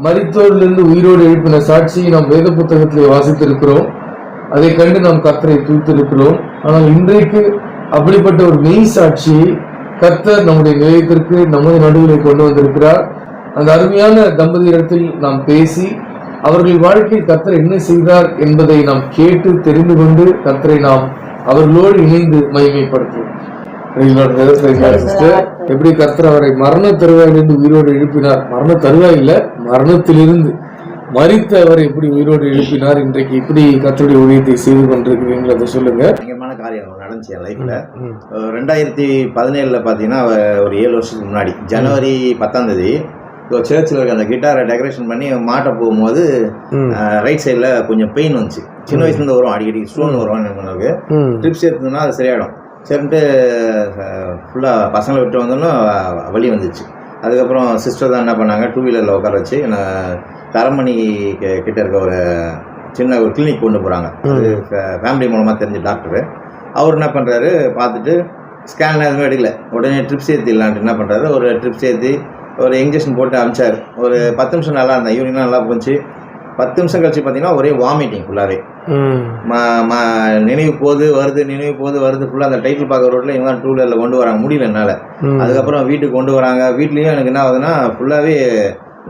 மரித்தோரிலிருந்து உயிரோடு எழுப்பின சாட்சியை நாம் வேத புத்தகத்திலே வாசித்திருக்கிறோம். அதை கண்டு நாம் கர்த்தரை துதித்திருக்கிறோம். ஆனால் இன்றைக்கு அப்படிப்பட்ட ஒரு மெய் சாட்சியை கர்த்தர் நம்முடைய நிலையத்திற்கு நமது நடுவில் கொண்டு வந்திருக்கிறார். அந்த அருமையான தம்பதியிடத்தில் நாம் பேசி அவர்கள் வாழ்க்கையில் கர்த்தர் என்ன செய்தார் என்பதை நாம் கேட்டு தெரிந்து கொண்டு கர்த்தரை நாம் அவர்களோடு இணைந்து மகிமைப்படுத்துவோம். எப்படி கர்த்தர் அவரை மரண தருவாயிலிருந்து உயிரோடு எழுப்பினார், மரண தருவாய் இல்ல, மரணத்திலிருந்து மரித்த அவரை எப்படி உயிரோடு எழுப்பினார், இன்றைக்கு இப்படி கர்த்தருடைய ஊழியத்தை செய்து கொண்டிருக்கிறீங்களா, அதை சொல்லுங்க. பயங்கரமான காரியம் நடந்துச்சு என் லைஃப்ல. 2017 பாத்தீங்கன்னா ஒரு 7 வருஷத்துக்கு முன்னாடி ஜனவரி 10ஆம் தேதி சர்ச்சில் இருக்க அந்த கிட்டாரை டெக்கரேஷன் பண்ணி மாட்ட போகும்போது ரைட் சைடில் கொஞ்சம் பெயின் வந்துச்சு. சின்ன வயசுலேருந்து வரும், அடிக்கடி ஸ்டோன் வரும். எனக்கு ட்ரிப்ஸ் எடுத்ததுன்னா அது சரியாயிடும். சரின்ட்டு ஃபுல்லாக பசங்களை விட்டு வந்தோன்னா வலி வந்துச்சு. அதுக்கப்புறம் சிஸ்டர் தான் என்ன பண்ணாங்க, 2 வீலரில் உட்கார வச்சு தரமணி கிட்ட இருக்க ஒரு சின்ன ஒரு கிளினிக் கொண்டு போகிறாங்க. அது ஃபேமிலி மூலமாக தெரிஞ்ச டாக்டரு. அவர் என்ன பண்ணுறாரு, பார்த்துட்டு ஸ்கேன் எதுவுமே எடுக்கல, உடனே ட்ரிப்ஸ் ஏற்றிடலான்ட்டு என்ன பண்ணுறாரு, ஒரு ட்ரிப்ஸ் ஏற்றி ஒரு இன்ஜெக்ஷன் போட்டு அமிச்சார். ஒரு 10 நிமிஷம் நல்லா இருந்தேன், யூரின்லாம் நல்லா போச்சு. 10 நிமிஷம் கழிச்சு பார்த்தீங்கன்னா ஒரே வாமிட்டிங் ஃபுல்லாகவே. நினைவு போது வருது, நினைவு போது வருது. ஃபுல்லாக அந்த டைட்டில் பார்க்குற ரோட்டில் இவங்க 2 வீலரில் கொண்டு வராங்க, முடியல என்னால். அதுக்கப்புறம் வீட்டுக்கு கொண்டு வராங்க. வீட்லேயும் எனக்கு என்ன ஆகுதுன்னா ஃபுல்லாகவே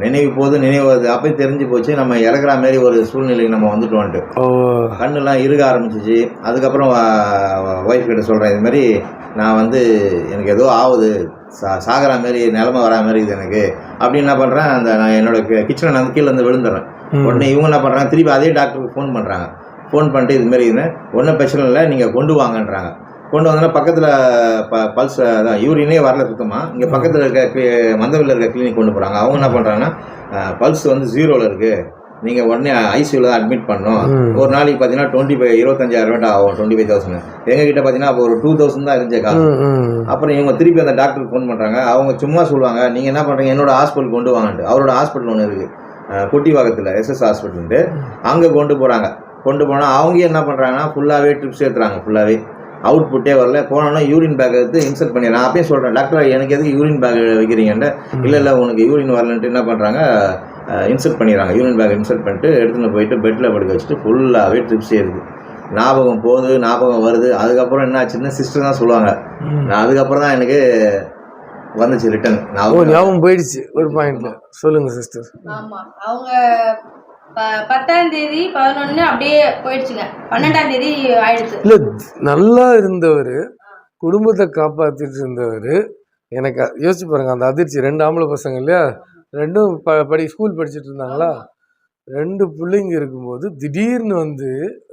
நினைவு போது நினைவு வருது. அப்போ தெரிஞ்சு போச்சு நம்ம இறக்குற மாதிரி ஒரு சூழ்நிலைக்கு நம்ம வந்துட்டோன்ட்டு. கண்ணெல்லாம் இருக ஆரம்பிச்சிச்சு. அதுக்கப்புறம் ஒய்ஃப் கிட்ட சொல்கிறேன், இது மாதிரி நான் எனக்கு ஏதோ ஆகுது, சாகிற மாதிரி நிலமை வரா மாதிரி இது எனக்கு அப்படின்னு என்ன பண்ணுறேன், நான் என்னோட கிச்சனில் கீழே விழுந்துடுறேன். உடனே இவங்க என்ன பண்ணுறாங்க, திருப்பி அதே டாக்டருக்கு ஃபோன் பண்ணுறாங்க. ஃபோன் பண்ணிட்டு இதுமாரி ஒன்றும் பிரச்சனை இல்லை, நீங்கள் கொண்டு வாங்கன்றாங்க. கொண்டு வந்தோன்னா பக்கத்தில் பல்ஸ் அதான் யூரினே வரல சுத்தமாக. இங்கே பக்கத்தில் இருக்க மந்தவில் இருக்க கிளினிக் கொண்டு போகிறாங்க. அவங்க என்ன பண்ணுறாங்கன்னா, பல்ஸ் 0ல் இருக்குது, நீங்கள் உடனே ஐசியூவில் தான் அட்மிட் பண்ணணும். ஒரு நாளைக்கு பார்த்தீங்கன்னா 25,000 ஆகும், 25,000. எங்ககிட்ட பார்த்தீங்கன்னா அப்போ ஒரு 2,000 தான் இருந்துச்சு காசு. அப்புறம் இவங்க திருப்பி அந்த டாக்டருக்கு ஃபோன் பண்ணுறாங்க. அவங்க சும்மா சொல்லுவாங்க, நீங்கள் என்ன பண்ணுறீங்க, என்னோட ஹாஸ்பிட்டல் கொண்டு வாங்கன்ட்டு. அவரோட ஹாஸ்பிட்டல் ஒன்று இருக்குது கொட்டிவாக்கத்தில், SS ஹாஸ்பிட்டல்ட்டு. அங்கே கொண்டு போகிறாங்க. கொண்டு போனால் அவங்க என்ன பண்ணுறாங்கன்னா ஃபுல்லாகவே ட்ரிப்ஸ் ஏற்றுறாங்க. ஃபுல்லாகவே அவுட்புட்டே வரல. போனோன்னா யூரின் பேக் எடுத்து இன்சர்ட் பண்ணிடுறேன். அப்பயே சொல்கிறேன், டாக்டர் எனக்கு எதுக்கு யூரின் பேக் வைக்கிறீங்கன்ட்டு. இல்லை உனக்கு யூரின் வரலன்ட்டு என்ன பண்ணுறாங்க, இன்சர்ட் பண்ணிடுறாங்க. யூரின் பேக் இன்சர்ட் பண்ணிட்டு எடுத்துன்னு போயிட்டு பெட்டில் படுக்க வச்சுட்டு ஃபுல்லாகவே ட்ரிப்ஸ் ஏறுது. ஞாபகம் போகுது, ஞாபகம் வருது. அதுக்கப்புறம் என்ன ஆச்சுன்னா சிஸ்டர் தான் சொல்லுவாங்க. நான் அதுக்கப்புறம் தான் எனக்கு வந்துச்சு ரிட்டன் ஞாபகம் போயிடுச்சு. ஒரு பாயிண்ட்ல சொல்லுங்க சிஸ்டர். ஆமா, அவங்க 10ஆம் தேதி 11 அப்படியே போயிடுச்சுங்க. 12ஆம் தேதி ஆயிடுச்சு. இல்ல, நல்லா இருந்தவர், குடும்பத்தை காப்பாத்திட்டு இருந்தவர். எனக்கு யோசிச்சு பாருங்க அந்த அதிர்ச்சி. 2 ஆம்பளை பசங்க இல்லையா, 2ம் ஸ்கூல் படிச்சுட்டு இருந்தாங்களா. 2 பிள்ளைங்க இருக்கும்போது திடீர்னு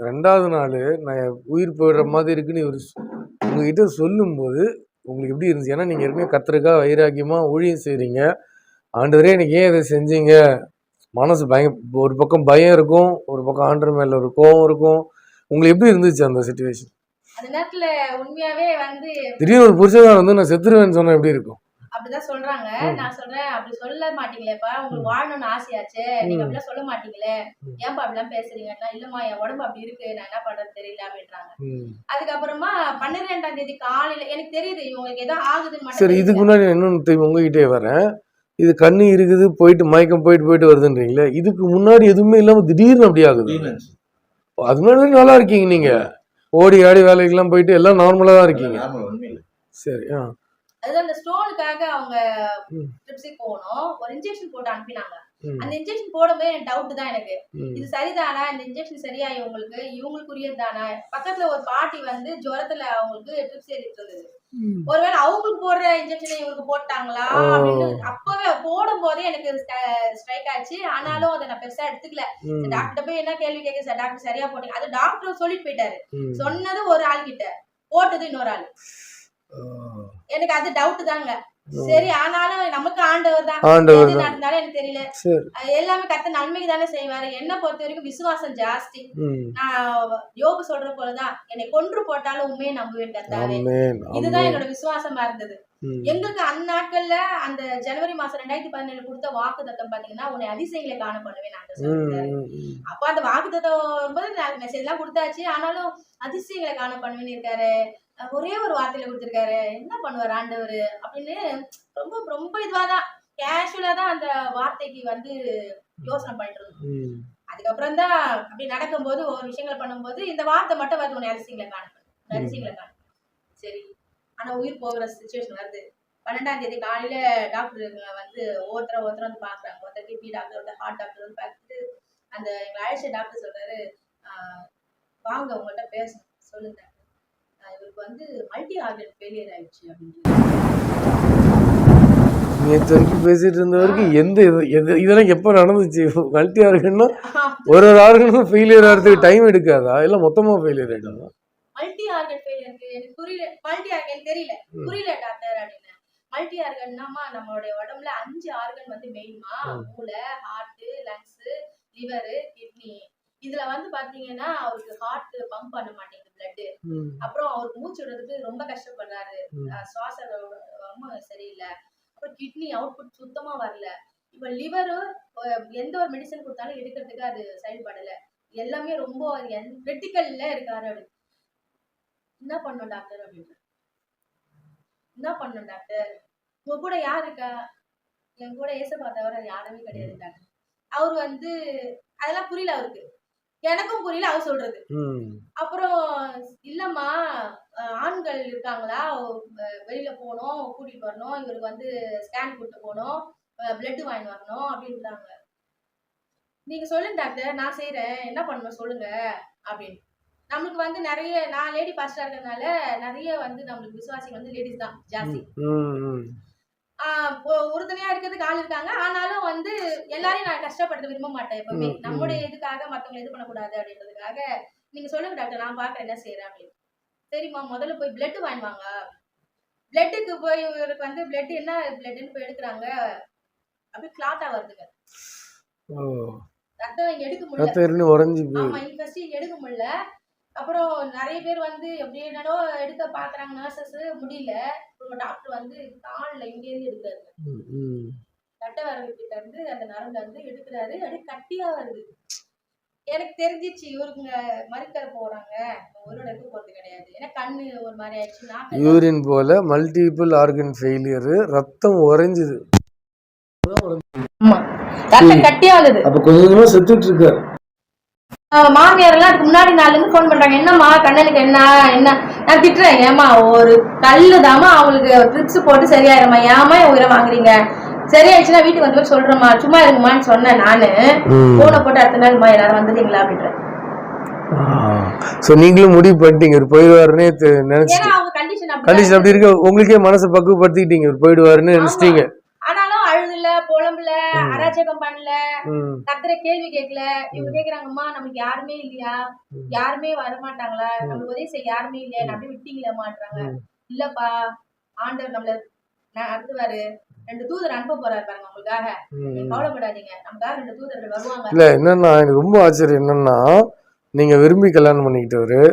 2வது நாள் நான் உயிர் போயிடுற மாதிரி இருக்குன்னு இவர் உங்ககிட்ட சொல்லும்போது உங்களுக்கு எப்படி இருந்துச்சு? ஏன்னா நீங்கள் ஏற்கனவே கர்த்தருக்காக வைராக்கியமாக ஊழியம் செய்கிறீங்க. ஆண்டவரே எனக்கு ஏன் இதை செஞ்சீங்க, மனசு ஒரு பக்கம் பயம் இருக்கும், ஒரு பக்கம் ஆண்டவர் மேலே ஒரு கோபம் இருக்கும். உங்களுக்கு எப்படி இருந்துச்சு அந்த சிச்சுவேஷன்? அந்த நேரத்துல உண்மையாவே திடீர்னு ஒரு புருஷன் நான் செத்துருவேன்னு சொன்னா எப்படி இருக்கும்? அப்படிதான் சொல்றாங்க. நான் சொல்றேன், அப்படி சொல்ல மாட்டீங்களேப்பா, உங்களுக்கு வாழணும்னு ஆசையாச்சு, நீங்க அப்படிலாம் சொல்ல மாட்டீங்களே, ஏன்பா அப்படிலாம் பேசுறீங்கன்னா, இல்லம்மா என் உடம்பு அப்படி இருக்கு, நான் என்ன பண்றது தெரியல அப்படின்றாங்க. அதுக்கப்புறமா 12ஆம் தேதி காலையில எனக்கு தெரியுது இவங்களுக்கு ஏதோ ஆகுதுன்னு. சரி, இதுக்கு முன்னாடி இன்னொன்று உங்ககிட்டே வரேன். இது கண்ணு இருக்குது, போயிட்டு மயக்கம் போயிட்டு வருதுன்றீங்களே, இதுக்கு முன்னாடி எதுவுமே இல்லாம திடீர்னு அப்படி ஆகுது. அது முன்னாடி நல்லா இருக்கீங்க, நீங்க ஓடி ஆடி வேலைக்கெல்லாம் போயிட்டு எல்லாம் நார்மலா தான் இருக்கீங்க. சரி, அதுதான் அந்த ஸ்டோனுக்காக அவங்க ட்ரிப்ஸுக்கு போகணும், ஒரு இன்ஜெக்ஷன் போட்டு அனுப்பினாங்க. அந்த இன்ஜெக்ஷன் போடும்போது எனக்கு டவுட் தான், எனக்கு இது சரிதானா, இந்த இன்ஜெக்ஷன் சரியா இவங்களுக்குரியது தானா. பக்கத்துல ஒரு பாட்டி ஜுரத்துல அவங்களுக்கு ட்ரிப்ஸ் ஏறிட்டு இருந்தது. ஒருவேளை அவங்களுக்கு போடுற இன்ஜெக்ஷனை இவங்களுக்கு போட்டாங்களா அப்படின்னு அப்பவே போடும் போதே எனக்கு ஸ்ட்ரைக் ஆச்சு. ஆனாலும் அதை நான் பெருசா எடுத்துக்கல. டாக்டர் போய் என்ன கேள்வி கேட்க, சார் டாக்டர் சரியா போட்டீங்க, அது டாக்டர் சொல்லிட்டு போயிட்டாரு. சொன்னது ஒரு ஆள் கிட்ட, போட்டது இன்னொரு ஆள். எனக்கு அது டவுட் தாங்க. சரி, ஆனாலும் நமக்கு ஆண்டவர் தான், எது நடந்தாலும் எனக்கு தெரியல, எல்லாமே கர்த்தர் நன்மைக்கு தானே செய்வாரு. என்ன பொறுத்த வரைக்கும் விசுவாசம் ஜாஸ்தி. நான் யோபு சொல்ற போலதான், என்னை கொன்று போட்டாலும் உண்மையை நம்புவேன் கர்த்தாவே. இதுதான் என்னோட விசுவாசமா இருந்தது. எங்களுக்கு அந்த நாட்கள்ல அந்த ஜனவரி மாசம் 2017 கொடுத்த வாக்கு தத்தம் பாத்தீங்கன்னா, உன்னை அதிசயங்களை காண பண்ணுவேன் நான் சொல்லிருக்காரு. அப்ப அந்த வாக்கு தத்தம் மெசேஜ் எல்லாம் கொடுத்தாச்சு, ஆனாலும் அதிசயங்களை காண பண்ணுவேன்னு இருக்காரு. ஒரே ஒரு வார்த்தையில கொடுத்திருக்காரு, என்ன பண்ணுவார் ஆண்டவர் அப்படின்னு ரொம்ப ரொம்ப இதுவாதான் கேஷுவலா தான் அந்த வார்த்தைக்கு யோசனை பண்ணிட்டு இருந்தோம். அதுக்கப்புறம் தான் அப்படி நடக்கும்போது ஒவ்வொரு விஷயங்கள் பண்ணும்போது இந்த வார்த்தை மட்டும் வருது, உன்னை அரிசிங்களை காணும். சரி, ஆனா உயிர் போகிற சுச்சுவேஷன் வருது. 12ஆம் தேதி காலையில டாக்டருங்க வந்து ஒவ்வொருத்தரும் வந்து பாக்குறாங்க. ஒருத்தர் கிட்னி டாக்டர், ஒருத்தர் ஹார்ட் டாக்டர் வந்து பார்த்துட்டு அந்த எங்களை அழைச்ச டாக்டர் சொல்றாரு, வாங்க உங்கள்கிட்ட பேசணும், சொல்லுங்க இவருக்கு வந்து மல்டி ஆர்கன் ஃபெயிலியர் ஆயிடுச்சு அப்படின்னு. நேற்று வரைக்கும் பேசிட்டு இருந்தவருக்கு எந்த இதெல்லாம் எப்போ நடந்துச்சு? மல்டி ஆர்கன்னா ஒரு ஆர்கனும் ஃபெயிலியர் ஆகிறதுக்கு டைம் எடுக்காதா, இல்லை மொத்தமாக ஃபெயிலியர் ஆகிடுமா? மல்டி ஆர்கன் ஃபெயிலியருக்கு எனக்கு புரியல. மல்டி ஆர்கன் தெரியல, புரியல டாக்டர் அப்படின்னு. மல்டி ஆர்கன்னாமா நம்மளுடைய உடம்புல 5 ஆர்கன் வந்து மெயின்மா, மூளை, ஹார்ட், லங்ஸ், லிவர், கிட்னி. இதுல வந்து பாத்தீங்கன்னா அவருக்கு ஹார்ட் பம்ப் பண்ண மாட்டேங்குது பிளட். அப்புறம் அவருக்கு மூச்சு விடுறதுக்கு ரொம்ப கஷ்டப்படுறாரு, சுவாச ரொம்ப சரியில்லை. அப்புறம் கிட்னி அவுட்புட் சுத்தமா வரல. இப்ப லிவரு எந்த ஒரு மெடிசன் கொடுத்தாலும் எடுக்கிறதுக்கு அது செயல்படல. எல்லாமே ரொம்ப கிரிட்டிக்கல்ல இருக்காரு. என்ன பண்ணணும் டாக்டர் அப்படின்ற. என்ன பண்ணணும் டாக்டர்? உங்க கூட யார் இருக்கா? என் கூட ஏசப்பா தவிர யாருமே கிடையாது டாக்டர். அவரு வந்து அதெல்லாம் புரியல அவருக்கு, எனக்கும் புரியல அவர் சொல்றது. அப்புறம் இல்லம்மா ஆண்கள் இருக்காங்களா, வெளியில போகணும், கூட்டிட்டு வரணும், இவருக்கு வந்து ஸ்கேன் கூட்டு போகணும், பிளட் வாங்கி வரணும் அப்படின்றாங்க. நீங்க சொல்லுங்க டாக்டர், நான் செய்யறேன், என்ன பண்ணணும் சொல்லுங்க அப்படின்னு. நம்மளுக்கு வந்து நிறைய, நான் லேடி பாஸ்டா இருக்கிறதுனால நிறைய வந்து நம்மளுக்கு விசுவாசி வந்து லேடிஸ் தான் ஜாஸ்தி. உறுதுணையா இருக்கிறதுக்கு ஆள் இருக்காங்க. ஆனாலும் வந்து எல்லாரையும் நான் கஷ்டப்படுத்த விரும்ப மாட்டேன் எப்பவுமே. நம்முடைய இதுக்காக மத்தவங்க இது பண்ணக்கூடாது அப்படின்றதுக்காக நீங்க சொல்லுங்க டாக்டர், நான் பாக்குறேன் என்ன செய்யறேன் அப்படின்னு. சரிம்மா, முதல்ல போய் பிளட் வாங்குவாங்க. பிளட்டுக்கு போய் இவருக்கு வந்து பிளட் என்ன பிளட்னு போய் எடுக்கிறாங்க, அப்படி கிளாட்டா வருதுங்க. ரத்தம் எடுக்க முடியல. ஆமா, ஃபர்ஸ்ட் எடுக்க முடியல. அப்புறம் நிறைய பேர் வந்து எப்படி என்னடோ எடுக்க பாக்குறாங்க, நர்சஸ் முடியல. அப்புறம் டாக்டர் வந்து கால்ல இங்க இருந்து எடுக்கிறாரு, கட்டை வரவு கிட்ட இருந்து அந்த நரம்புல இருந்து எடுக்கிறாரு. அப்படியே கட்டியா வருது. எனக்கு தெரிஞ்சிச்சு இவருங்க மறுக்கற போறாங்க, உயிரோட இருக்க போறது கிடையாது. ஏன்னா கண்ணு ஒரு மாதிரி ஆயிடுச்சு, யூரின் போல மல்டிபிள் ஆர்கன் ஃபெயிலியர், ரத்தம் உறைஞ்சுது. ஆமா, ரத்தம் கட்டியாகுது. அப்ப கொஞ்சமா செத்துட்டு இருக்காரு. மாமியார் எல்லாம் அதுக்கு முன்னாடி நாள்ல இருந்து போன் பண்றாங்க, என்னம்மா கண்ணனுக்கு என்ன என்ன. நான் திட்டுறேன், ஏமா ஒரு கல்லு தாமா அவங்களுக்கு ட்ரிப்ஸ் போட்டு சரியாயிருமா, ஏமா உயிரை வாங்குறீங்க, சரியாயிடுச்சுன்னா வீட்டுக்கு வந்து சொல்றேம்மா, சும்மா இருக்குமான்னு சொன்னேன் நானு. போனை போட்டு அடுத்த நாள்மா எல்லாரும் வந்துட்டீங்களா அப்படின்ற. நீங்களும் முடிவு பண்ணிட்டீங்க இவர் போயிடுவாருன்னு நினைச்சு, கண்டிஷன் அப்படி இருக்கு, உங்களுக்கே மனசை பக்குவப்படுத்திக்கிட்டீங்க இவர் போயிடுவாருன்னு நினைச்சிட்டீங்க. ஆனாலும் அழுதுல, புலம்புல, அராஜகம் பண்ணல, கத்துற கேள்வி கேட்கல. இவங்க கேக்குறாங்கம்மா நமக்கு யாருமே இல்லையா, யாருமே வரமாட்டாங்களா, நம்மளுக்கு உதவி செய்ய யாருமே இல்லையா, அப்படி விட்டீங்களேமான்றாங்க. இல்லப்பா, ஆண்டவர் நம்மள நடத்துவாரு, 2 தூதர் அனுப்ப போறாரு பாருங்க உங்களுக்காக, கவலைப்படாதீங்க, நமக்காக 2 தூதர்கள் வருவாங்க. இல்ல என்னன்னா எனக்கு ரொம்ப ஆச்சரியம் என்னன்னா, நீங்க விரும்பி கல்யாணம் பண்ணிக்கிட்டவரு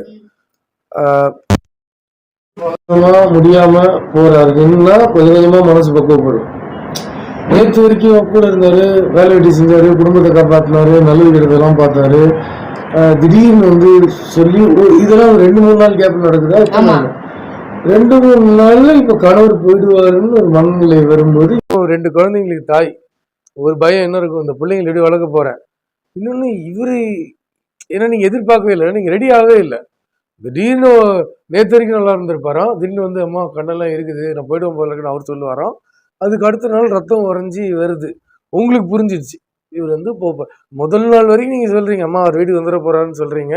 முடியாம போறாருன்னா கொஞ்சம் கொஞ்சமா மனசு பக்குவப்படும். நேற்று வரைக்கும் கூட இருந்தாரு, வேலை வெட்டி செஞ்சாரு, குடும்பத்தை காப்பாத்தினாரு, நல்லது கெட்டதெல்லாம் பார்த்தாரு. திடீர்னு வந்து சொல்லி இதெல்லாம் 2-3 நாள் கேப்ல நடக்குதா? 2-3 நாள்ல இப்ப கணவர் போயிடுவாருன்னு ஒரு மனநிலை வரும்போது, இப்போ 2 குழந்தைங்களுக்கு தாய், ஒரு பயம் என்ன இருக்கும், இந்த பிள்ளைங்களை எப்படி வளர்க்க போறேன். இன்னொன்னு இவரு ஏன்னா நீங்க எதிர்பார்க்கவே இல்லை, நீங்க ரெடி ஆகவே இல்லை. திடீர்னு நேற்று வரைக்கும் நல்லா இருந்திருப்பாராம், திடீர்னு வந்து அம்மா கண்ணெல்லாம் இருக்குது நான் போயிடுவோம் போல இருக்குன்னு அவர் சொல்லுவாராம். அதுக்கு அடுத்த நாள் ரத்தம் உறைஞ்சி வருது. உங்களுக்கு புரிஞ்சிடுச்சு இவர் வந்து முதல் நாள் வரைக்கும் நீங்க சொல்றீங்க அம்மா அவர் வீட்டுக்கு வந்துட போறாருன்னு சொல்றீங்க.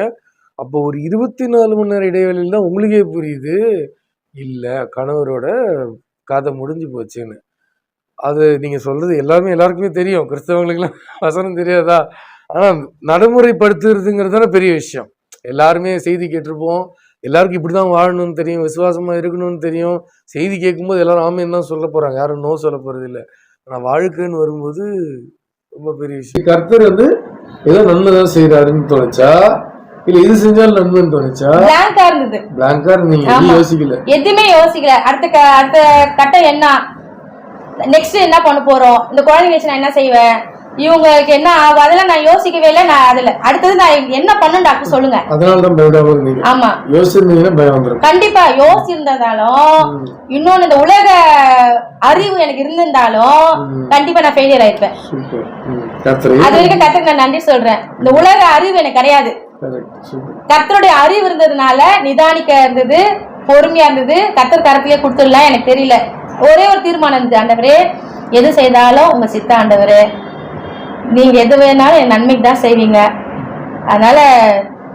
அப்போ ஒரு 24 மணி நேரம் இடைவெளியில் தான் உங்களுக்கே புரியுது இல்லை கணவரோட கதை முடிஞ்சு போச்சுன்னு. அது நீங்க சொல்றது எல்லாருக்குமே தெரியும், கிறிஸ்தவங்களுக்குலாம் வசனம் தெரியாதா? ஆனா நடைமுறைப்படுத்துறதுங்கிறதான பெரிய விஷயம். எல்லாருமே செய்தி கேட்டிருப்போம், எல்லாருக்கும் இப்படிதான் வாழணும்னு தெரியும், விசுவாசமா இருக்கணும்னு தெரியும். செய்தி கேட்கும்போது எல்லாரும் ஆமேன்னு தான் சொல்ல போறாங்க, யாரும் நோ சொல்ல போறது இல்லை. ஆனா வாழ்க்கைன்னு வரும்போது ரொம்ப பெரிய விஷயம். கர்த்தர் வந்து ஏதோ நன்மைதான் செய்யறாருன்னு தோணுச்சா, இல்ல இது செஞ்சாலும் நன்மைன்னு தோணுச்சா? பிளாங்கா இருந்தது. பிளாங்கா இருந்தீங்க, யோசிக்கல, எதுவுமே யோசிக்கல. அடுத்த கட்டம் என்ன, நெக்ஸ்ட் என்ன பண்ண போறோம், இந்த குழந்தைங்க வச்சு நான் என்ன செய்வேன், இவங்களுக்கு என்ன ஆகும் அதெல்லாம் நான் யோசிக்கவே இல்லை. நான் அதுல அடுத்தது நான் என்ன பண்ணணும் டாக்டர் சொல்லுங்க. அதனாலதான் பயப்படாம இருந்தீங்க. ஆமா, யோசிச்சிருந்தீங்கன்னா பயம் வந்துடும். கண்டிப்பா யோசிச்சிருந்தாலும் இன்னொன்னு இந்த உலக அறிவு எனக்கு இருந்திருந்தாலும் கண்டிப்பா நான் ஃபெயிலியர் ஆயிருப்பேன். அது வரைக்கும் கர்த்தருக்கு நான் நன்றி சொல்றேன். இந்த உலக அறிவு எனக்கு கிடையாது. கர்த்தருடைய அறிவு இருந்ததுனால நிதானிக்க இருந்தது, பொறுமையா இருந்தது. கர்த்தர் கரத்திலே கொடுத்துடலாம். எனக்கு தெரியல, ஒரே ஒரு தீர்மானம் இருந்தது, ஆண்டவரே எது செய்தாலும் உங்க சித்த ஆண்டவரே, நீங்க எது வேணாலும் என் நன்மைக்கு தான் செய்வீங்க, அதனால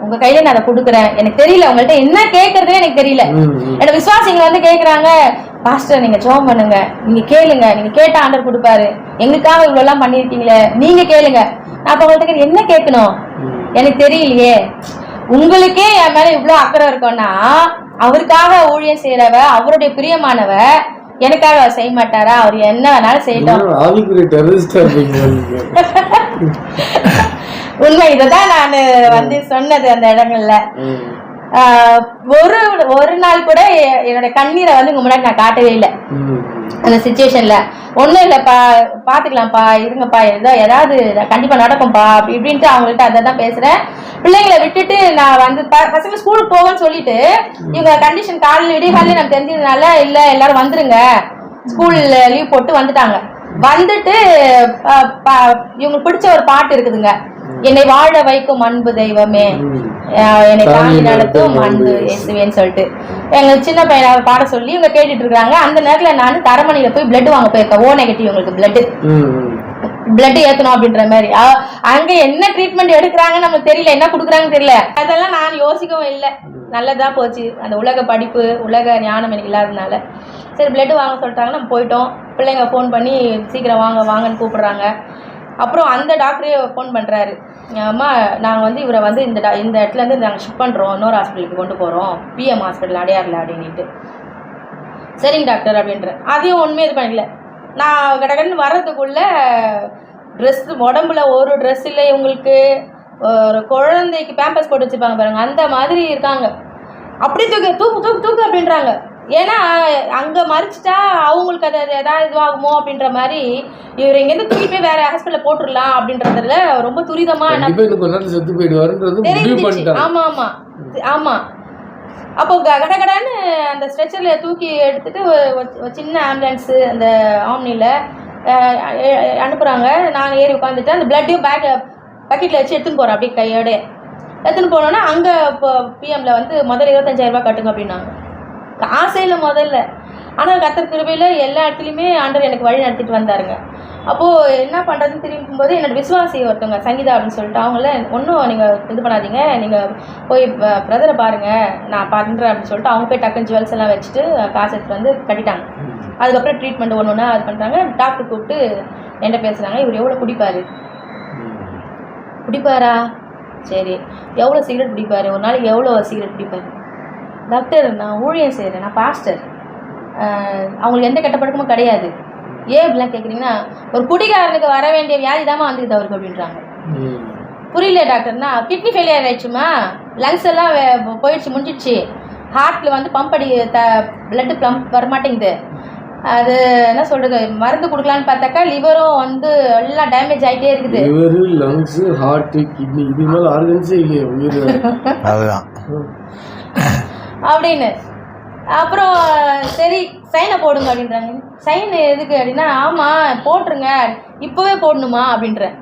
உங்க கையில நான் அதை கொடுக்குறேன். எனக்கு தெரியல உங்கள்ட்ட என்ன கேட்கறதுன்னு எனக்கு தெரியல. என்னோட விசுவாசிங்க வந்து கேட்கறாங்க, பாஸ்டர் நீங்க ஜெபம் பண்ணுங்க, நீங்க கேளுங்க, நீங்க கேட்ட ஆண்டவர் கொடுப்பாரு, எங்களுக்காக இவ்வளவு எல்லாம் பண்ணிருக்கீங்களே நீங்க கேளுங்க. நான் அப்ப உங்கள்ட்ட என்ன கேட்கணும் எனக்கு தெரியலையே. உங்களுக்கே என் மேல இவ்வளவு அக்கறை இருக்கும்னா அவருக்காக ஊழியம் செய்யறவ, அவருடைய பிரியமானவ, எனக்காக செய்ய மாட்டாரா? அவர் என்ன வேணாலும் செய்யட்டும். உண்மை, இததான் நான் வந்து சொன்னது அந்த இடங்கள்ல. ஒரு நாள் கூட என்னோட கண்ணீரை வந்து உங்க முன்னாடி நான் காட்டவே இல்லை அந்த சிச்சுவேஷன்ல. ஒண்ணும் இல்லப்பா, பாத்துக்கலாம்ப்பா, இருங்கப்பா, ஏதாவது கண்டிப்பா நடக்கும்பா அப்படி இப்படின்ட்டு அவங்கள்ட்ட அதான் பேசுறேன். பிள்ளைங்களை விட்டுட்டு நான் வந்து பசங்க ஸ்கூலுக்கு போவேன்னு சொல்லிட்டு இவங்க கண்டிஷன் காலையில் விடிய காலையில் நம்ம தெரிஞ்சதுனால இல்ல எல்லாரும் வந்துருங்க, ஸ்கூல் லீவ் போட்டு வந்துட்டாங்க. வந்துட்டு இவங்களுக்கு பிடிச்ச ஒரு பாட்டு இருக்குதுங்க, என்னை வாழ வைக்கும் அன்பு தெய்வமே, என்னை தாண்டி நடத்தும் அன்பு இயேசுவேன்னு சொல்லிட்டு எங்க சின்ன பையனை பாட சொல்லி இவங்க கேட்டுட்டு இருக்காங்க. அந்த நேரத்துல நான் தரமணியில போய் பிளட் வாங்க போயிருக்கேன். ஓ நெகட்டிவ் உங்களுக்கு பிளட் ஏத்தணும் அப்படின்ற மாதிரி. அங்க என்ன ட்ரீட்மெண்ட் எடுக்கிறாங்கன்னு நமக்கு தெரியல, என்ன கொடுக்குறாங்கன்னு தெரியல. அதெல்லாம் நான் யோசிக்கவும் இல்லை. நல்லதா போச்சு. அந்த உலக படிப்பு, உலக ஞானம் எனக்கு இல்லாததுனால சரி பிளட் வாங்க சொல்லிட்டாங்க. நம்ம போயிட்டோம். பிள்ளைங்க ஃபோன் பண்ணி சீக்கிரம் வாங்க வாங்கன்னு கூப்பிடுறாங்க. அப்புறம் அந்த டாக்டரே ஃபோன் பண்ணுறாரு, அம்மா நாங்கள் வந்து இவரை வந்து இந்த இடத்துலேருந்து நாங்கள் ஷிஃப்ட் பண்ணுறோம், இன்னொரு ஹாஸ்பிட்டலுக்கு கொண்டு போகிறோம், பிஎம் ஹாஸ்பிட்டல் அடையாரில் அப்படின்ட்டு. சரிங்க டாக்டர் அப்படின்ற. அதையும் ஒன்றுமே இது பண்ணல. நான் கடகடன்னு வர்றதுக்குள்ள ட்ரெஸ், உடம்புல ஒரு ட்ரெஸ் இல்லை இவங்களுக்கு. ஒரு குழந்தைக்கு பேம்பர்ஸ் போட்டு வச்சுருப்பாங்க பாருங்க, அந்த மாதிரி இருக்காங்க. அப்படி தூக்கு அப்படின்றாங்க. ஏன்னா அங்கே மறிச்சிட்டா அவங்களுக்கு அது எதாவது இதுவாகுமோ அப்படின்ற மாதிரி இவர் இங்கேருந்து தூக்கி போய் வேற ஹாஸ்பிட்டலில் போட்டுடலாம் அப்படின்றதுல ரொம்ப துரிதமாக தெரிஞ்சிச்சு. ஆமாம் ஆமாம் ஆமாம். அப்போ கடகடான்னு அந்த ஸ்ட்ரெச்சரில் தூக்கி எடுத்துட்டு ஒரு சின்ன ஆம்புலன்ஸு அந்த ஆம்னியில் அனுப்புகிறாங்க. நான் ஏறி உட்காந்துட்டு அந்த பிளட்டையும் பக்கெட்டில் வச்சு எடுத்துன்னு போகிறேன். அப்படியே கையோட எடுத்துன்னு போனோன்னா அங்கே இப்போ பிஎம்மில் வந்து முதல்ல 25,000 ரூபாய் கட்டுங்க அப்படின்னாங்க. காசையில் முதல்ல. ஆனால் கர்த்தர் கிருபையில் எல்லா இடத்துலையுமே ஆண்டவர் எனக்கு வழி நடத்திட்டு வந்தாருங்க. அப்போது என்ன பண்ணுறதுன்னு தெரியும்போது என்னோடய விசுவாசி ஒருத்தவங்க சங்கீதா அப்படின்னு சொல்லிட்டு அவங்கள ஒன்றும் நீங்கள் இது பண்ணாதீங்க, நீங்கள் போய் பிரதரை பாருங்கள் நான் பண்ணுறேன் அப்படின்னு சொல்லிட்டு அவங்க போய் டக்குன்னு ஜுவல்ஸ் எல்லாம் வச்சுட்டு காசு எடுத்துட்டு வந்து கட்டிட்டாங்க. அதுக்கப்புறம் ட்ரீட்மெண்ட் ஒன்று ஒன்றா அது பண்ணுறாங்க. டாக்டர் கூப்பிட்டு என்கிட்ட பேசுகிறாங்க, இவர் எவ்வளோ குடிப்பாரா? சரி, எவ்வளோ சிகரெட் பிடிப்பார், ஒரு நாளைக்கு எவ்வளோ சிகரெட் பிடிப்பார்? டாக்டர் நான் ஊழியம் செய்கிறேன், நான் பாஸ்டர், அவங்களுக்கு எந்த கெட்ட பழக்கமும் கிடையாது. ஏன் இப்படிலாம் கேட்குறீங்கன்னா, ஒரு குடிகாரனுக்கு வர வேண்டிய வியாதி தாமா வந்துக்குது அவருக்கு அப்படின்றாங்க. புரியல டாக்டர்னா, கிட்னி ஃபெயிலியர் ஆயிடுச்சுமா, லங்ஸ் எல்லாம் போயிடுச்சு, முடிஞ்சிடுச்சு, ஹார்ட்டில் வந்து பம்ப் பிளட்டு பம்ப் வரமாட்டேங்குது, அது என்ன சொல்றது, மருந்து கொடுக்கலான்னு பார்த்தாக்கா லிவரும் வந்து எல்லாம் டேமேஜ் ஆகிட்டே இருக்குது. லிவர், லங்ஸ், ஹார்ட், கிட்னி, இது மேலே ஆர்கன்ஸே இல்லையே உயிர். அதுதான் அப்படின்னு. அப்புறம் சரி சைனை போடுங்க அப்படின்றாங்க. சைன் எதுக்கு அப்படின்னா, ஆமாம் போட்டுருங்க, இப்போவே போடணுமா அப்படின்றேன்.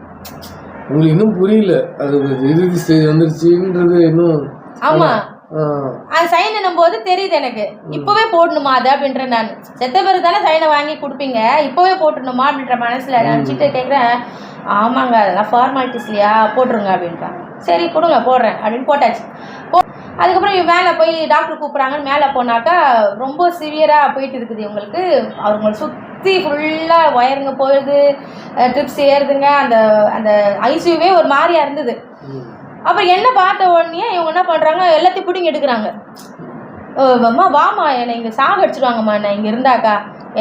உங்களுக்கு இன்னும் புரியல, அது இறுதி ஸ்டேஜ் வந்துருச்சுன்றது இன்னும். ஆமாம், அது சைன் என்னும்போது தெரியுது எனக்கு, இப்போவே போடணுமா அது அப்படின்றேன். நான் செத்த பேருக்கு தானே சைனை வாங்கி கொடுப்பீங்க, இப்போவே போட்டுடணுமா அப்படின்ற மனசில் நினச்சிட்டு கேட்குறேன். ஆமாங்க அதெல்லாம் ஃபார்மாலிட்டிஸ் இல்லையா, போட்டுருங்க அப்படின்றாங்க. சரி கொடுங்க போடுறேன் அப்படின்னு போட்டாச்சு. அதுக்கப்புறம் மேலே போய் டாக்டர் கூப்பிட்றாங்கன்னு மேலே போனாக்கா ரொம்ப சிவியராக போயிட்டு இருக்குது இவங்களுக்கு. அவங்களை சுற்றி ஃபுல்லாக ஒயருங்க போயிடுது, ட்ரிப்ஸ் ஏறுதுங்க. அந்த அந்த ஐசியூவே ஒரு மாதிரியாக இருந்தது. அப்புறம் என்ன பார்த்த உடனே இவங்க என்ன பண்ணுறாங்க, எல்லாத்தையும் பிடிங்கி எடுக்கிறாங்க. அம்மா வாமா, என்னை இங்கே சாக அடிச்சிடுவாங்கம்மா, நான் இங்கே இருந்தாக்கா,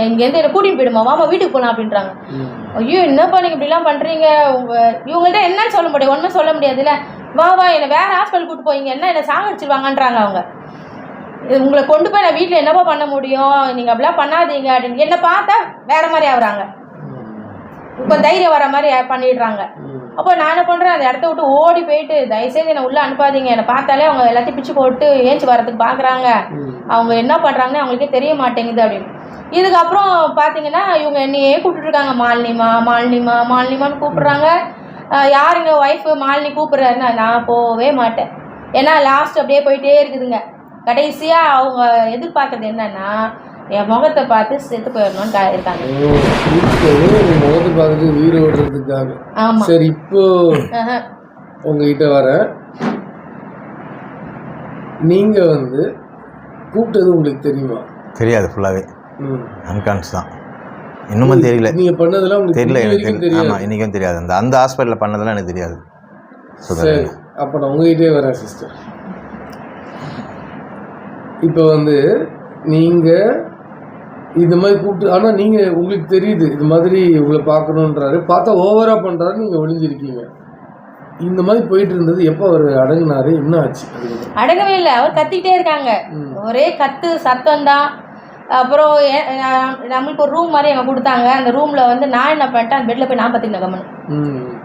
இங்கேருந்து என்னை கூட்டிகிட்டு போயிடுமா, வாமா வீட்டுக்கு போகலாம் அப்படின்றாங்க. ஐயோ என்னப்பா நீங்கள் இப்படிலாம் பண்ணுறீங்க, இவங்கள்ட்ட என்னன்னு சொல்ல முடியும், ஒன்றுமே சொல்ல முடியாதுல்ல. வா என்னை வேறு ஹாஸ்பிட்டல் கூட்டு போயிங்க, என்ன சாக அடிச்சிருவாங்கன்றாங்க அவங்க. உங்களை கொண்டு போய் நான் வீட்டில் என்னப்பா பண்ண முடியும், நீங்கள் அப்படிலாம் பண்ணாதீங்க அப்படின்னு. என்னை பார்த்தா வேறு மாதிரி ஆகுறாங்க. இப்போ தைரியம் வர மாதிரி பண்ணிடுறாங்க. அப்போ நான் என்ன பண்ணுறேன், அந்த இடத்த விட்டு ஓடி போயிட்டு தயவுசெய்து என்னை உள்ளே அனுப்பாதீங்க, என்னை பார்த்தாலே அவங்க எல்லாத்தையும் பிச்சு போட்டு ஏஞ்சி வரதுக்கு பார்க்குறாங்க, அவங்க என்ன பண்ணுறாங்கன்னு அவங்களுக்கே தெரிய மாட்டேங்குது அப்படின்னு. இதுக்கப்புறம் பார்த்தீங்கன்னா இவங்க என்னையே கூப்பிட்டுருக்காங்க, மாலினிமா மாலினிமா மாலினிமான்னு கூப்பிட்றாங்க. யாருங்க ஒய்ஃபு மாலினி கூப்பிட்றாருன்னா நான் போகவே மாட்டேன். ஏன்னா லாஸ்ட் அப்படியே போயிட்டே இருக்குதுங்க. கடைசியாக அவங்க எதிர்பார்க்குறது என்னன்னா என் முகத்தை பார்த்து செத்து போயிடணும்னு இருக்காங்க. முகத்தை பார்த்துட்டு உயிரை விடுறதுக்காக. ஆமாம். சரி, இப்போ உங்ககிட்ட வர நீங்கள் வந்து கூப்பிட்டது உங்களுக்கு தெரியுமா? தெரியாது, ஃபுல்லாகவே அன்கான்ஸ் தான். இன்னுமும் தெரியல. நீங்கள் பண்ணதெல்லாம் உங்களுக்கு தெரியல, எனக்கு தெரியாது? ஆமாம், இன்றைக்கும் தெரியாது. அந்த ஹாஸ்பிட்டலில் பண்ணதெல்லாம் எனக்கு தெரியாது. சரி, அப்போ நான் உங்ககிட்டே வரேன் சிஸ்டர். இப்போ வந்து நீங்கள் இந்த மாதிரி கூப்பிட்டு, ஆனால் நீங்கள் உங்களுக்கு தெரியுது இது மாதிரி இவங்களை பார்க்கணுன்றாரு, பார்த்தா ஓவராக பண்ணுறாரு, நீங்கள் ஒளிஞ்சிருக்கீங்க. இந்த மாதிரி போயிட்டு இருந்தது எப்போ அவர் அடங்கினாரு, என்ன ஆச்சு? அடங்கவே இல்லை, அவர் கத்திக்கிட்டே இருக்காங்க, ஒரே கத்து சத்தம் தான். அப்புறம் நம்மளுக்கு ஒரு ரூம் மாதிரி எங்க கொடுத்தாங்க. அந்த ரூம்ல வந்து நான் என்ன பண்ணிட்டேன், அந்த பெட்ல போய் நான் பார்த்துக்கிட்டேன் கம்மனு.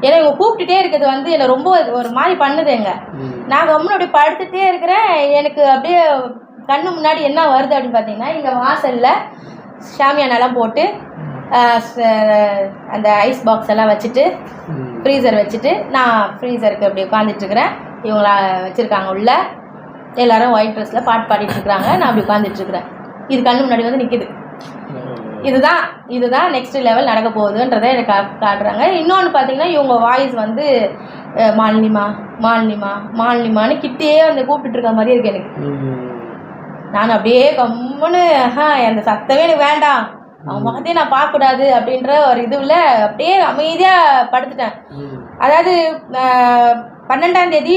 ஏன்னா இவங்க கூப்பிட்டுட்டே இருக்கிறது வந்து என்னை ரொம்ப ஒரு மாதிரி பண்ணுதுங்க. நான் கம்மனு அப்படியே படுத்துட்டே இருக்கிறேன். எனக்கு அப்படியே கண்ணு முன்னாடி என்ன வருது அப்படின்னு பார்த்தீங்கன்னா, இங்கே வாசலில் ஷாமியானெல்லாம் போட்டு அந்த ஐஸ் பாக்ஸ் எல்லாம் வச்சுட்டு ஃப்ரீசர் வச்சுட்டு நான் ஃப்ரீசருக்கு அப்படி உட்காந்துட்ருக்கிறேன். இவங்களா வச்சுருக்காங்க உள்ள, எல்லோரும் ஒயிட் ட்ரெஸ்ஸில் பாட்டு பாடிட்டு இருக்கிறாங்க. நான் அப்படி உட்காந்துட்ருக்குறேன். இது கண்ணு முன்னாடி வந்து நிற்கிது. இதுதான் நெக்ஸ்ட் லெவல் நடக்க போகுதுன்றதை எனக்கு காட்டுறாங்க. இன்னொன்று பார்த்தீங்கன்னா இவங்க வாய்ஸ் வந்து மாலினிமா மாலினிமா மாலினிமான்னு கிட்டே வந்து கூப்பிட்டு இருக்க மாதிரி இருக்கு எனக்கு. நான் அப்படியே கம்முன்னு அந்த சத்தமே எனக்கு வேண்டாம், அவங்க முகத்தையும் நான் பார்க்கக்கூடாது அப்படின்ற ஒரு இதுவில் அப்படியே அமைதியாக படுத்துட்டேன். அதாவது 12ஆம் தேதி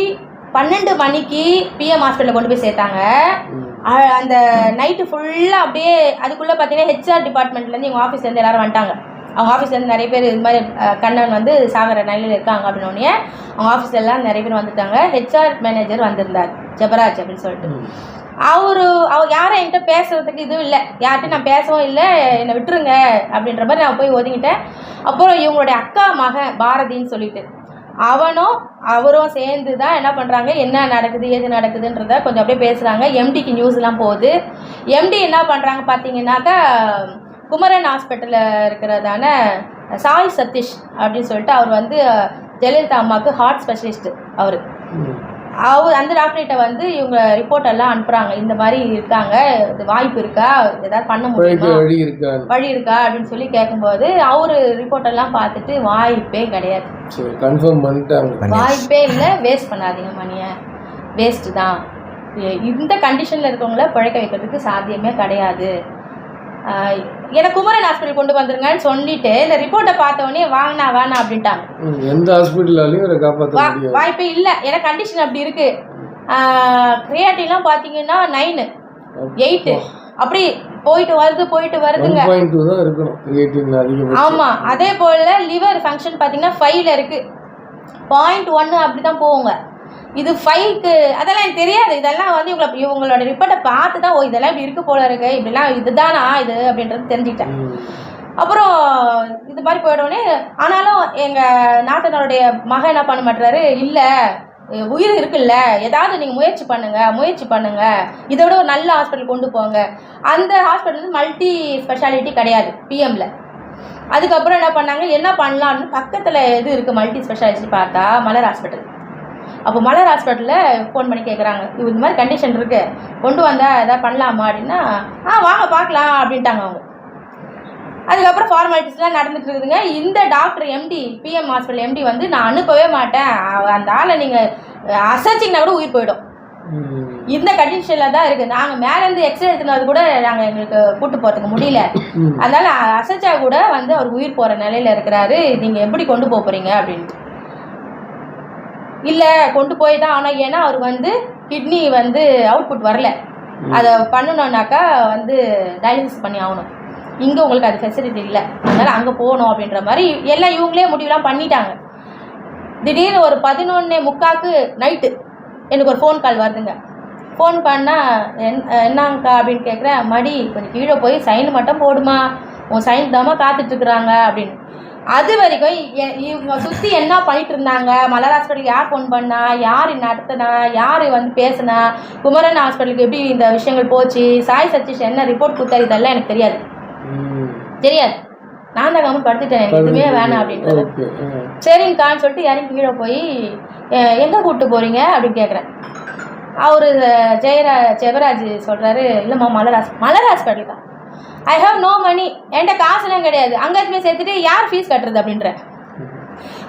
12 மணிக்கு பிஎம் ஹாஸ்பிட்டலில் கொண்டு போய் சேர்த்தாங்க. அந்த நைட்டு ஃபுல்லாக அப்படியே அதுக்குள்ளே பார்த்தீங்கன்னா ஹெச்ஆர் டிபார்ட்மெண்ட்லேருந்து எங்கள் ஆஃபீஸ்லேருந்து எல்லோரும் வந்துட்டாங்க. அவங்க ஆஃபீஸ்லேருந்து நிறைய பேர் இது மாதிரி கண்ணன் வந்து சாகர நிலையில் இருக்காங்க அப்படின்னோடனே அவங்க ஆஃபீஸில் எல்லாம் நிறைய பேர் வந்துட்டாங்க. ஹெச்ஆர் மேனேஜர் வந்திருந்தார், ஜபராஜ் அப்படின்னு சொல்லிட்டு. அவர் யாரும் என்கிட்ட பேசுறதுக்கு இதுவும் இல்லை, யார்கிட்டையும் நான் பேசவும் இல்லை, என்னை விட்டுருங்க அப்படின்ற மாதிரி நான் போய் ஒதுங்கிட்டேன். அப்புறம் இவங்களுடைய அக்கா மகன் பாரதின்னு சொல்லிட்டு அவரும் சேர்ந்து தான் என்ன பண்ணுறாங்க, என்ன நடக்குது ஏது நடக்குதுன்றத கொஞ்சம் அப்படியே பேசுகிறாங்க. எம்டிக்கு நியூஸ்லாம் போகுது. எம்டி என்ன பண்ணுறாங்க பார்த்தீங்கன்னாக்கா, குமரன் ஹாஸ்பிட்டலில் இருக்கிறதான சாய் சதீஷ் அப்படின்னு சொல்லிட்டு அவர் வந்து ஜெயலலிதா அம்மாவுக்கு ஹார்ட் ஸ்பெஷலிஸ்ட்டு. அவர் அந்த டாக்டர்கிட்ட வந்து இவங்க ரிப்போர்ட் எல்லாம் அனுப்புகிறாங்க, இந்த மாதிரி இருக்காங்க, இது வாய்ப்பு இருக்கா, ஏதாவது பண்ண முடியுமா, வழி இருக்கா அப்படின்னு சொல்லி கேட்கும்போது அவர் ரிப்போர்ட் எல்லாம் பார்த்துட்டு வாய்ப்பே கிடையாது, வாய்ப்பே இல்லை, வேஸ்ட் பண்ணாதீங்க மணியை, வேஸ்ட்டு தான், இந்த கண்டிஷனில் இருக்கவங்கள பிழைக்க வைக்கிறதுக்கு சாத்தியமே கிடையாது, எனக்கு குமரன் ஹாஸ்பிட்டல் கொண்டு வந்துருங்கன்னு சொல்லிட்டு இந்த ரிப்போர்ட்டை பார்த்தவொடனே வாங்கினா வேணா அப்படின்ட்டாங்க. எந்த ஹாஸ்பிட்டலாலையும் வாய்ப்பே இல்லை, எனக்கு கண்டிஷன் அப்படி இருக்கு. கிரியாட்டின்லாம் பார்த்தீங்கன்னா 9, 8 அப்படி போயிட்டு வருதுங்க. ஆமாம், அதே போல் லிவர் ஃபங்க்ஷன் பார்த்தீங்கன்னா 5ல் இருக்கு, 0.1 அப்படி தான் போகுங்க. இது 5க்கு அதெல்லாம் எனக்கு தெரியாது. இதெல்லாம் வந்து இவங்களோட ரிப்போர்ட்டை பார்த்து தான் இதெல்லாம் இப்படி இருக்கு போல இருக்கு, இப்படிலாம் இதுதானா இது அப்படின்றது தெரிஞ்சுக்கிட்டேன். அப்புறம் இது மாதிரி போயிடனே, ஆனாலும் எங்கள் நாத்தனருடைய மகன் என்ன பண்ண மாட்டாரு, இல்லை உயிர் இருக்குல்ல, ஏதாவது நீங்கள் முயற்சி பண்ணுங்க, இதை விட ஒரு நல்ல ஹாஸ்பிட்டல் கொண்டு போங்க. அந்த ஹாஸ்பிட்டல் வந்து மல்டி ஸ்பெஷாலிட்டி கிடையாது பிஎம்மில். அதுக்கப்புறம் என்ன பண்ணாங்க, என்ன பண்ணலான்னு பக்கத்தில் எது இருக்குது மல்டி ஸ்பெஷாலிட்டி பார்த்தா மலர் ஹாஸ்பிட்டல். அப்போ மலர் ஹாஸ்பிட்டலில் ஃபோன் பண்ணி கேட்குறாங்க, இந்த மாதிரி கண்டிஷன் இருக்குது, கொண்டு வந்தால் எதாவது பண்ணலாமா அப்படின்னா, வாங்க பார்க்கலாம் அப்படின்ட்டாங்க அவங்க. அதுக்கப்புறம் ஃபார்மாலிட்டிஸ்லாம் நடந்துட்டு இருக்குதுங்க. இந்த doctor MD PM hospital MD வந்து நான் அனுப்பவே மாட்டேன், அந்த ஆளை நீங்கள் அசைச்சிங்கன்னா கூட உயிர் போயிடும், இந்த கண்டிஷனில் தான் இருக்குது, நாங்கள் மேலேருந்து எக்ஸ்ரே எடுத்துனது கூட நாங்கள் எங்களுக்கு கூட்டு போகிறதுக்கு முடியல, அதனால் அசைச்சா கூட வந்து அவர் உயிர் போகிற நிலையில் இருக்கிறாரு, நீங்கள் எப்படி கொண்டு போகிறீங்க அப்படின்ட்டு. இல்லை கொண்டு போய் தான் ஆனால், ஏன்னா அவர் வந்து கிட்னி வந்து அவுட்புட் வரல, அதை பண்ணணுன்னாக்கா வந்து டயாலிசிஸ் பண்ணி ஆகணும், இங்கே உங்களுக்கு அது ஃபெசிலிட்டி இல்லை, அதனால் அங்கே போகணும் அப்படின்ற மாதிரி எல்லாம் இவங்களே முடிவுலாம் பண்ணிட்டாங்க. திடீர்னு ஒரு 11:45 நைட்டு எனக்கு ஒரு ஃபோன் கால் வருதுங்க. ஃபோன் பண்ணால் என்னங்கக்கா அப்படின்னு கேட்குறேன், மடி கொஞ்சம் கீழே போய் சைன் மட்டும் போடுமா, உன் சைன் தாம்மா காத்துட்ருக்குறாங்க அப்படின்னு. அது வரைக்கும் இவங்க சுற்றி என்ன பண்ணிட்டு இருந்தாங்க, மலர் ஹாஸ்பிட்டலுக்கு யார் ஃபோன் பண்ணா, யார் நடத்தினா, யார் வந்து பேசுனா, குமரன் ஹாஸ்பிட்டலுக்கு எப்படி இந்த விஷயங்கள் போச்சு, சாய் சதீஷ் என்ன ரிப்போர்ட் கொடுத்தாரு, இதெல்லாம் எனக்கு தெரியாது. நான் தான் கவனம் படுத்துட்டேன், எனக்கு எதுவுமே வேணாம் அப்படின்றது. சரிங்கக்கான்னு சொல்லிட்டு இறங்கி கீழே போய் எங்கே கூப்பிட்டு போகிறீங்க அப்படின்னு கேட்குறேன். அவர் ஜெயராஜ் சொல்கிறாரு, இல்லைம்மா மலர் ஹாஸ்பிட்டல் தான். ஐ ஹாவ் நோ மணி, என்கிட்ட காசுலாம் கிடையாது, அங்கே போய் சேர்த்துட்டு யார் ஃபீஸ் கட்டுறது அப்படின்ற.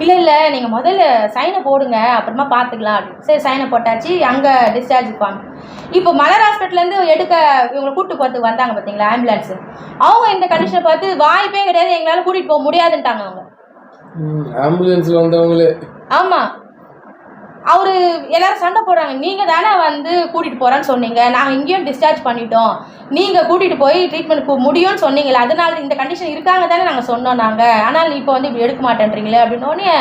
இல்லை நீங்கள் முதல்ல சைனை போடுங்க, அப்புறமா பார்த்துக்கலாம் அப்படின்னு. சரி சைனை போட்டாச்சு, அங்கே டிஸ்சார்ஜ் ஃபார்ம். இப்போ மலர் ஹாஸ்பிட்டல்லேருந்து எடுக்க இவங்களை கூப்பிட்டு போகிறதுக்கு வந்தாங்க பார்த்தீங்களா ஆம்புலன்ஸு, அவங்க இந்த கண்டிஷனை பார்த்து வாய்ப்பே கிடையாது, எங்களால் கூட்டிகிட்டு போக முடியாதுன்ட்டாங்க அவங்க. ஆம்புலன்ஸில் வந்தவங்களே. ஆமாம், அவரு எல்லாரும் சண்டை போடுறாங்க, நீங்கள் தானே வந்து கூட்டிகிட்டு போகிறேன்னு சொன்னீங்க, நாங்கள் இங்கேயும் டிஸ்சார்ஜ் பண்ணிட்டோம், நீங்கள் கூட்டிகிட்டு போய் ட்ரீட்மெண்ட் முடியும்னு சொன்னீங்களே, அதனால இந்த கண்டிஷன் இருக்காங்க தானே நாங்கள் சொன்னோம் நாங்கள், ஆனால் இப்போ வந்து இப்படி எடுக்க மாட்டேன்றீங்களே அப்படின்னோடனே,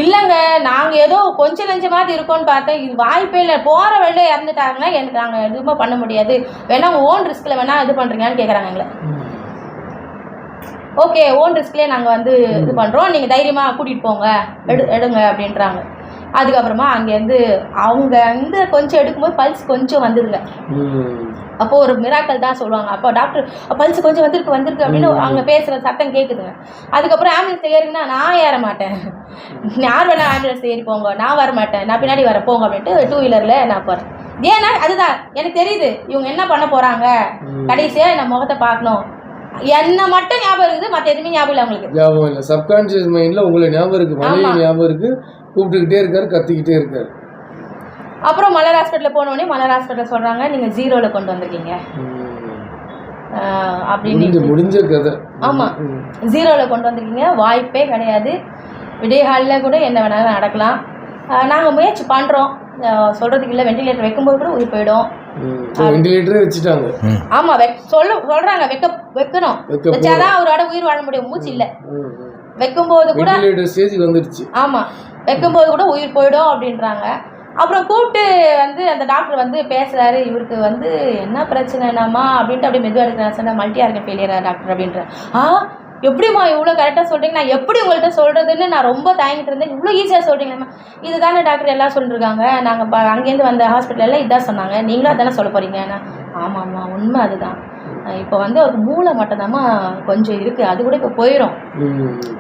இல்லைங்க நாங்கள் ஏதோ கொஞ்சம் நஞ்சமாவது இருக்கோன்னு பார்த்தேன், இது வாய்ப்பே இல்லை, போகிற வழியில இறந்துட்டாங்கன்னா எனக்கு நாங்கள் எதுவுமே பண்ண முடியாது, வேணா ஓன் ரிஸ்கில் வேணா இது பண்ணுறீங்கன்னு கேட்குறாங்க எங்களை. ஓகே ஓன் ரிஸ்க்லேயே நாங்கள் வந்து இது பண்ணுறோம், நீங்கள் தைரியமாக கூட்டிகிட்டு போங்க எடுங்க அப்படின்றாங்க. அதுக்கப்புறமா அங்கேருந்து அவங்க வந்து கொஞ்சம் எடுக்கும்போது பல்ஸ் கொஞ்சம் வந்துடுங்க. அப்போது ஒரு மிராக்கல் தான் சொல்லுவாங்க. அப்போ டாக்டர் பல்ஸ் கொஞ்சம் வந்திருக்கு அப்படின்னு அவங்க பேசுகிற சத்தம் கேட்குதுங்க. அதுக்கப்புறம் ஆம்புலன்ஸ் ஏறிங்கன்னா நான் ஏற மாட்டேன், யார் வேணா ஆம்புலன்ஸ் ஏறி போங்க, நான் வர மாட்டேன், நான் பின்னாடி வர போங்க அப்படின்ட்டு 2 வீலரில் நான் போகிறேன். ஏன்னா அதுதான் எனக்கு தெரியுது இவங்க என்ன பண்ண போகிறாங்க, கடைசியாக நான் முகத்தை பார்க்கணும், என்ன மட்டும் ஞாபகம் இருக்குது, மற்ற எதுவுமே ஞாபகம் இல்லை அவங்களுக்கு. ஞாபகம் இல்லை, சப்கான்ஷியஸ் மைண்டில் உங்களுக்கு ஞாபகம் இருக்குது, மனைவி ஞாபகம் இருக்குது, கூப்பிட்டுக்கிட்டே இருக்காரு, கத்திக்கிட்டே இருக்காரு. அப்புறம் மலர் ஹாஸ்பிட்டலில் போனோடனே மலர் ஹாஸ்பிட்டலில் சொல்கிறாங்க நீங்கள் 0ல் கொண்டு வந்திருக்கீங்க அப்படின்னு. முடிஞ்ச கதை. ஆமாம் 0ல் கொண்டு வந்திருக்கீங்க, வாய்ப்பே கிடையாது, விடியகாலில் கூட என்ன வேணாலும் நடக்கலாம், நாங்கள் முயற்சி பண்ணுறோம், சொல்கிறதுக்கு இல்லை, வெண்டிலேட்டர் வைக்கும்போது கூட உயிர் போயிடும். வெண்டிலேட்டரே வச்சுட்டாங்க. ஆமாம் சொல்கிறாங்க வைக்கணும், வச்சாதான் அவரோட உயிர் வாழ முடியும், மூச்சு இல்லை, வைக்கும்போது கூட வந்துடுச்சு. ஆமாம் வைக்கும்போது கூட உயிர் போயிடும் அப்படின்றாங்க. அப்புறம் கூப்பிட்டு வந்து அந்த டாக்டர் வந்து பேசுகிறாரு, இவருக்கு வந்து என்ன பிரச்சனைனாமா அப்படின்ட்டு அப்படியே மெதுவாக எடுக்கிறேன். சொன்னால் மல்டி ஆர்கன் ஃபெயிலியரா டாக்டர் அப்படின்ற. எப்படிம்மா இவ்வளோ கரெக்டாக சொல்கிறீங்க, நான் எப்படி உங்கள்கிட்ட சொல்கிறதுன்னு நான் ரொம்ப தயங்கிட்டு இருந்தேன், இவ்வளோ ஈஸியாக சொல்கிறீங்கம்மா. இது தானே டாக்டர் எல்லாம் சொல்லிருக்காங்க, நாங்கள் அங்கேருந்து வந்த ஹாஸ்பிட்டலில் இதான் சொன்னாங்க, நீங்களும் அதானே சொல்ல போகிறீங்க. ஆமாம்மா உண்மை அதுதான், இப்போ வந்து அவருக்கு மூளை மட்டும்தாம்மா கொஞ்சம் இருக்குது, அது கூட இப்போ போயிடும்,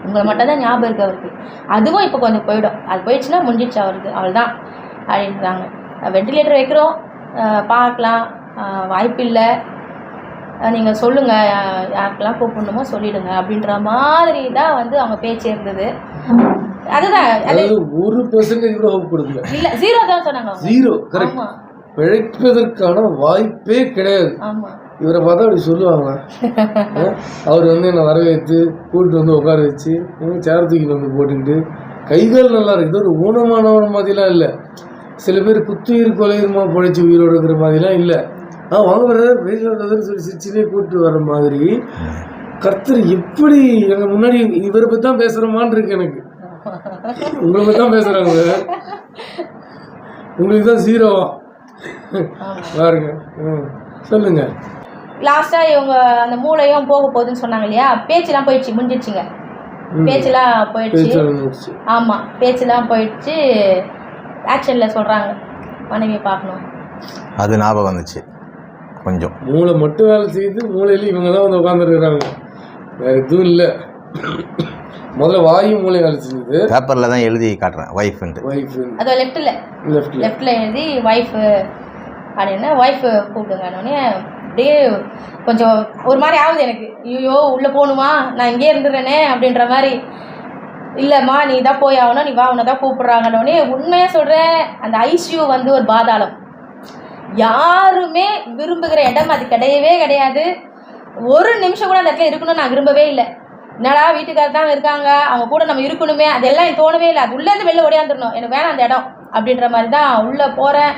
உங்களை மட்டும் தான் ஞாபகம் இருக்குது அவருக்கு, அதுவும் இப்போ கொஞ்சம் போயிடும், அது போயிடுச்சுன்னா முடிஞ்சிடுச்சு அவருக்கு, அவள் தான் அப்படின்றாங்க. வெண்டிலேட்டர் வைக்கிறோம், பார்க்கலாம், வாய்ப்பு இல்லை, நீங்கள் சொல்லுங்கள் யாருக்கெல்லாம் கூப்பிடணுமோ சொல்லிவிடுங்க அப்படின்ற மாதிரி தான் வந்து அவங்க பேச்சு இருந்தது. அதுதான் ஒரு பெர்சன்டேஜ் கூட ஹோப் கொடுக்கல, இல்லை 0 தான் சொன்னாங்க. 0 கரெக்ட், பிழைப்பதற்கான வாய்ப்பே கிடையாது. ஆமாம், இவரை பார்த்தா அப்படி சொல்லுவாங்களா? அவர் வந்து என்னை வரவேற்று கூப்பிட்டு வந்து உட்கார வச்சு சேர் தூக்கிட்டு வந்து போட்டுக்கிட்டு கைகள் நல்லா இருக்குது, ஒரு ஊனமானவன் மாதிரிலாம் இல்லை, சில பேர் குத்துயிர் கொலையுமா பொழைச்சி உயிரோடு இருக்கிற மாதிரிலாம் இல்லை, வாங்க பிரதர் வெயிட் சொல்லி சிரிச்சிலே கூப்பிட்டு வர்ற மாதிரி. கர்த்தர் எப்படி எங்கள் முன்னாடி இவரை பற்றி தான் பேசுகிறோமான்னு இருக்கு எனக்கு. உங்களை பற்றி தான் பேசுகிறாங்க, உங்களுக்கு தான் 0வா பாருங்க. சொல்லுங்க. லாஸ்ட்டாக இவங்க அந்த மூளையும் போக போகுதுன்னு சொன்னாங்க இல்லையா, பேச்செல்லாம் போயிடுச்சு, முடிஞ்சிடுச்சுங்க, பேச்செல்லாம் போயிடுச்சு. ஆமாம் பேச்செல்லாம் போயிடுச்சு. ஆக்ஷனில் சொல்கிறாங்க மனைவியை பார்க்கணும், அது ஞாபகம் வந்துச்சு. கொஞ்சம் மூளை மட்டும் வேலை செய்யுது, மூளையில் இவங்க தான் வந்து உட்காந்துருக்குறாங்க, வேறு எதுவும் இல்லை. முதல்ல வாயும் மூளை வேலை செஞ்சது, பேப்பரில் தான் எழுதி காட்டுறேன் ஒய்ஃப்ன்ட்டு. அது லெஃப்டில் எழுதி ஒய்ஃபு அப்படின்னா ஒய்ஃபு கூப்பிடுங்கன்னொடனே அப்படியே கொஞ்சம் ஒரு மாதிரி ஆகுது எனக்கு, ஐயோ உள்ளே போகணுமா, நான் இங்கே இருந்துடுறேனே அப்படின்ற மாதிரி. இல்லைம்மா நீ தான் போய் ஆகணும், நீ வா, உன்னை தான் கூப்பிட்றாங்கன்னொடனே உண்மையாக சொல்கிறேன், அந்த ஐசியூ வந்து ஒரு பாதாளம், யாருமே விரும்புகிற இடம் அது கிடையவே கிடையாது. ஒரு நிமிஷம் கூட அந்த இடத்துல இருக்கணும்னு நான் விரும்பவே இல்லை. என்னடா வீட்டுக்காரர் தான் இருக்காங்க, அவங்க கூட நம்ம இருக்கணுமே, அதெல்லாம் எனக்கு தோணவே இல்லை. அது உள்ளேருந்து வெளில ஓடியாந்துடணும், எனக்கு வேணாம் அந்த இடம் அப்படின்ற மாதிரி தான் உள்ளே போகிறேன்.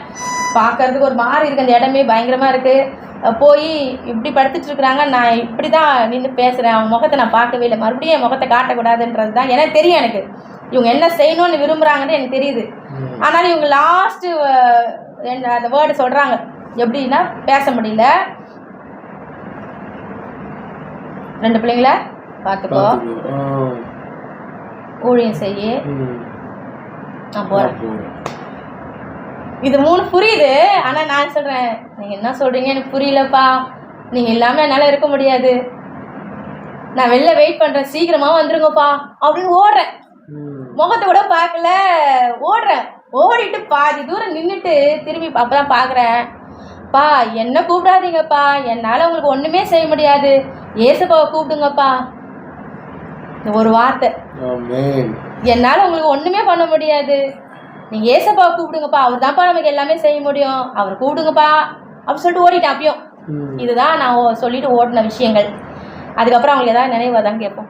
பார்க்கறதுக்கு ஒரு மாதிரி இருக்குது, அந்த இடமே பயங்கரமாக இருக்குது. போய் இப்படி படுத்துட்ருக்குறாங்க, நான் இப்படி தான் நின்று பேசுகிறேன், அவங்க முகத்தை நான் பார்க்கவே இல்லை. மறுபடியும் என் முகத்தை காட்டக்கூடாதுன்றது தான் எனக்கு தெரியும். எனக்கு இவங்க என்ன செய்யணும்னு விரும்புகிறாங்கன்னு எனக்கு தெரியுது. ஆனாலும் இவங்க லாஸ்ட்டு அந்த வேர்டு சொல்கிறாங்க, எப்படின்னா பேச முடியல, 2 பிள்ளைங்கள பார்த்துக்கோ, ஊழியம் செய்ய ம். நான் போறேன். இது 3 புரியுது. ஆனா நான் சொல்றேன், நீங்க என்ன சொல்றீங்க எனக்கு புரியலப்பா, நீங்க இல்லாம என்னால இருக்க முடியாது, நான் வெளில வெயிட் பண்றேன், சீக்கிரமா வந்துருங்கப்பா அப்படின்னு ஓடுறேன். ம். முகத்தை கூட பார்க்கல, ஓடுறேன். ஓடிட்டு பாதி தூரம் நின்றுட்டு திரும்பி அப்பதான் பார்க்குறேன், பா என்ன கூப்பிடாதீங்கப்பா, என்னால் உங்களுக்கு ஒன்றுமே செய்ய முடியாது, ஏசப்பாவை கூப்பிடுங்கப்பா. இந்த ஒரு வார்த்தை, ஆமென். என்னால் உங்களுக்கு ஒன்றுமே பண்ண முடியாது, நீங்கள் ஏசப்பாவை கூப்பிடுங்கப்பா, அவர் தான்ப்பா நமக்கு எல்லாமே செய்ய முடியும், அவர் கூப்பிடுங்கப்பா அப்படின்னு சொல்லிட்டு ஓடிட்டேன். அப்பயும் ம். இதுதான் நான் சொல்லிட்டு ஓடின விஷயங்கள். அதுக்கப்புறம் அவங்களுக்கு ஏதாவது நினைவு வருதான்னு கேட்போம்.